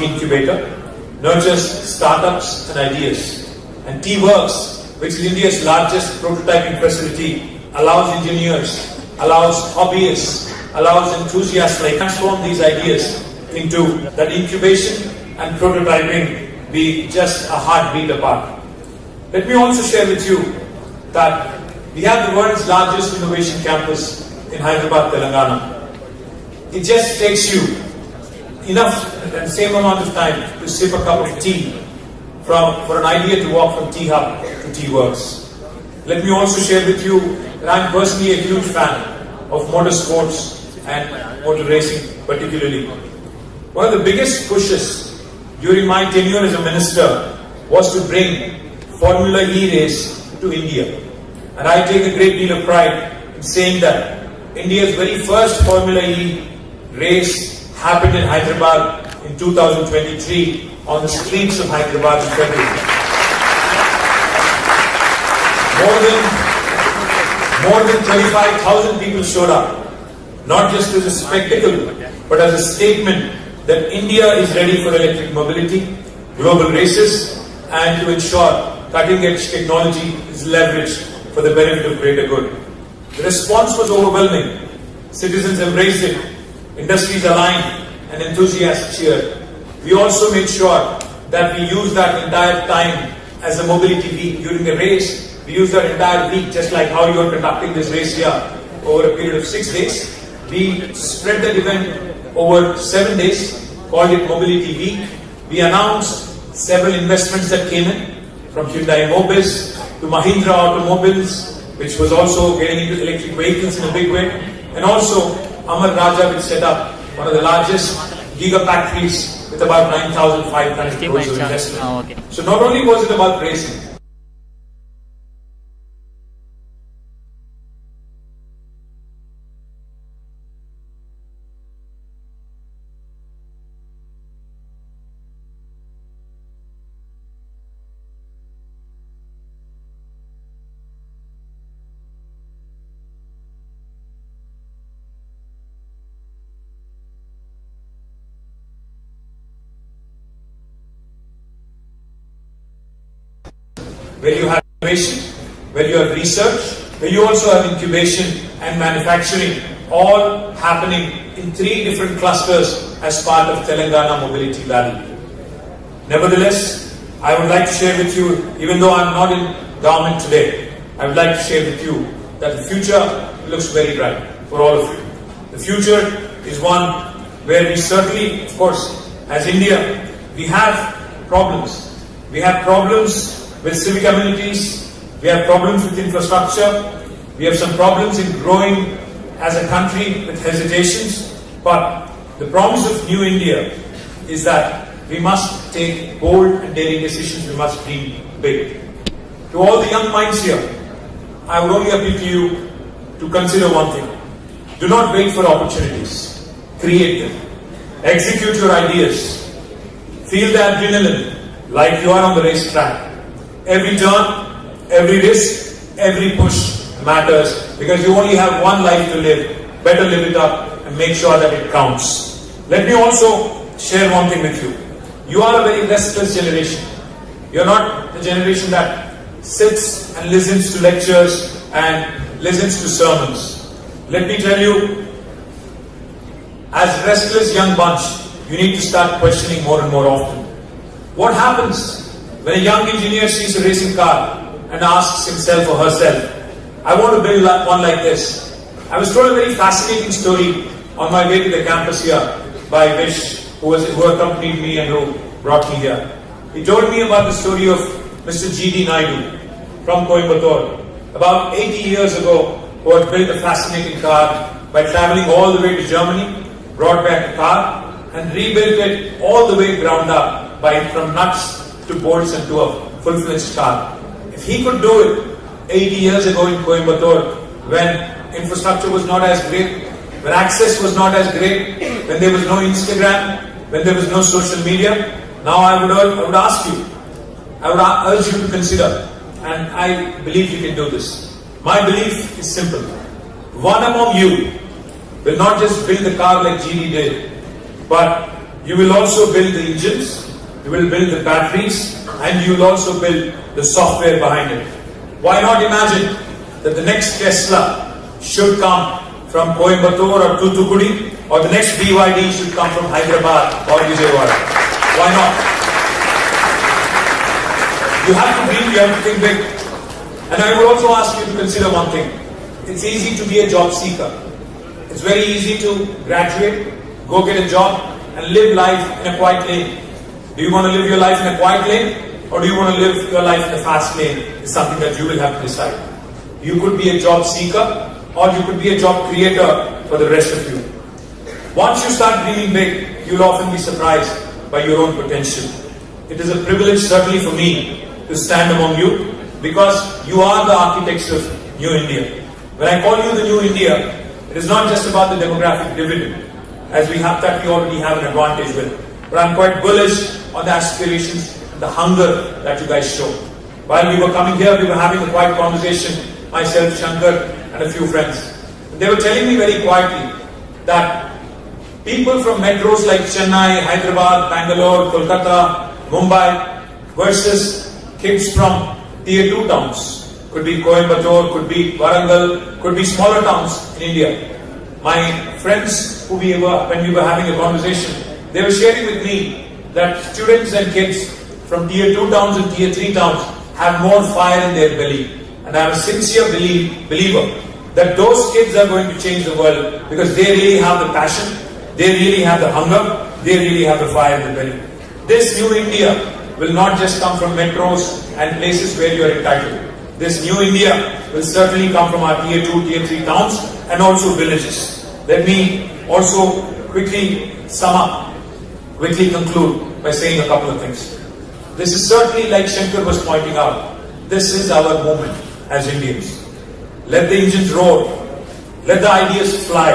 incubator, nurtures startups and ideas. And T-Works, which is India's largest prototyping facility, allows engineers, allows hobbyists, allows enthusiasts like transform these ideas into that incubation and prototyping be just a heartbeat apart. Let me also share with you that we have the world's largest innovation campus in Hyderabad, Telangana. It just takes you enough and same amount of time to sip a cup of tea for an idea to walk from T-Hub to T-Works. Let me also share with you that I'm personally a huge fan of motorsports and motor racing particularly. One of the biggest pushes during my tenure as a minister was to bring Formula E race to India. And I take a great deal of pride in saying that India's very first Formula E race happened in Hyderabad in 2023 on the streets of Hyderabad in February. More than 35,000 people showed up, not just as a spectacle, but as a statement that India is ready for electric mobility, global races, and to ensure cutting-edge technology is leveraged for the benefit of greater good. The response was overwhelming. Citizens embraced it, industries aligned, and enthusiasts cheered. We also made sure that we used that entire time as a mobility week during the race. We used that entire week, just like how you are conducting this race here, over a period of 6 days. We spread that event over 7 days, called it Mobility Week. We announced several investments that came in, from Hyundai Mobis to Mahindra Automobiles, which was also getting into electric vehicles in a big way, and also Amar Raja, which set up one of the largest gigafactories with about 9,500 crores of investment. So not only was it about racing, where you have innovation, where you have research, where you also have incubation and manufacturing, all happening in 3 different clusters as part of Telangana Mobility Valley. Nevertheless, I would like to share with you, even though I'm not in government today, I would like to share with you that the future looks very bright for all of you. The future is one where we certainly, of course, as India, we have problems. We have problems with civic amenities, we have problems with infrastructure, we have some problems in growing as a country with hesitations, but the promise of New India is that we must take bold and daring decisions, we must dream big. To all the young minds here, I would only appeal to you to consider one thing. Do not wait for opportunities, create them. Execute your ideas. Feel the adrenaline like you are on the racetrack. Every turn, every risk, every push matters because you only have one life to live. Better live it up and make sure that it counts. Let me also share one thing with you. You are a very restless generation. You're not the generation that sits and listens to lectures and listens to sermons. Let me tell you, as restless young bunch, you need to start questioning more and more often. What happens when a young engineer sees a racing car and asks himself or herself, I want to build one like this? I was told a very fascinating story on my way to the campus here by Vish, who accompanied me and who brought me here. He told me about the story of Mr. G.D. Naidu from Coimbatore, about 80 years ago, who had built a fascinating car by traveling all the way to Germany, brought back a car and rebuilt it all the way ground up from nuts to bolts and to a full-fledged car. If he could do it 80 years ago in Coimbatore, when infrastructure was not as great, when access was not as great, when there was no Instagram, when there was no social media, now I would ask you, I would urge you to consider, and I believe you can do this. My belief is simple. One among you will not just build the car like GD did, but You will also build the engines, you will build the batteries, and you will also build the software behind it. Why not imagine that the next Tesla should come from Coimbatore or Toothukudi, or the next BYD should come from Hyderabad or Vijayawada? Why not? You have to dream, you have to think big. And I would also ask you to consider one thing. It's easy to be a job seeker. It's very easy to graduate, go get a job, and live life in a quiet lane. Do you want to live your life in a quiet lane, or do you want to live your life in a fast lane? It's something that you will have to decide. You could be a job seeker, or you could be a job creator for the rest of you. Once you start dreaming big, you'll often be surprised by your own potential. It is a privilege, certainly for me, to stand among you, because you are the architects of New India. When I call you the New India, it is not just about the demographic dividend, as we already have an advantage with, but I'm quite bullish on the aspirations and the hunger that you guys show. While we were coming here, we were having a quiet conversation, myself, Shankar, and a few friends. They were telling me very quietly that people from metros like Chennai, Hyderabad, Bangalore, Kolkata, Mumbai versus kids from tier 2 towns. Could be Coimbatore, could be Warangal, could be smaller towns in India. My friends when we were having a conversation, they were sharing with me that students and kids from tier 2 towns and tier 3 towns have more fire in their belly. And I'm a sincere believer that those kids are going to change the world, because they really have the passion, they really have the hunger, they really have the fire in the belly. This new India will not just come from metros and places where you are entitled. This new India will certainly come from our tier 2, tier 3 towns and also villages. Let me also quickly conclude by saying a couple of things. This is certainly, like Shankar was pointing out, this is our moment as Indians. Let the engines roar. Let the ideas fly.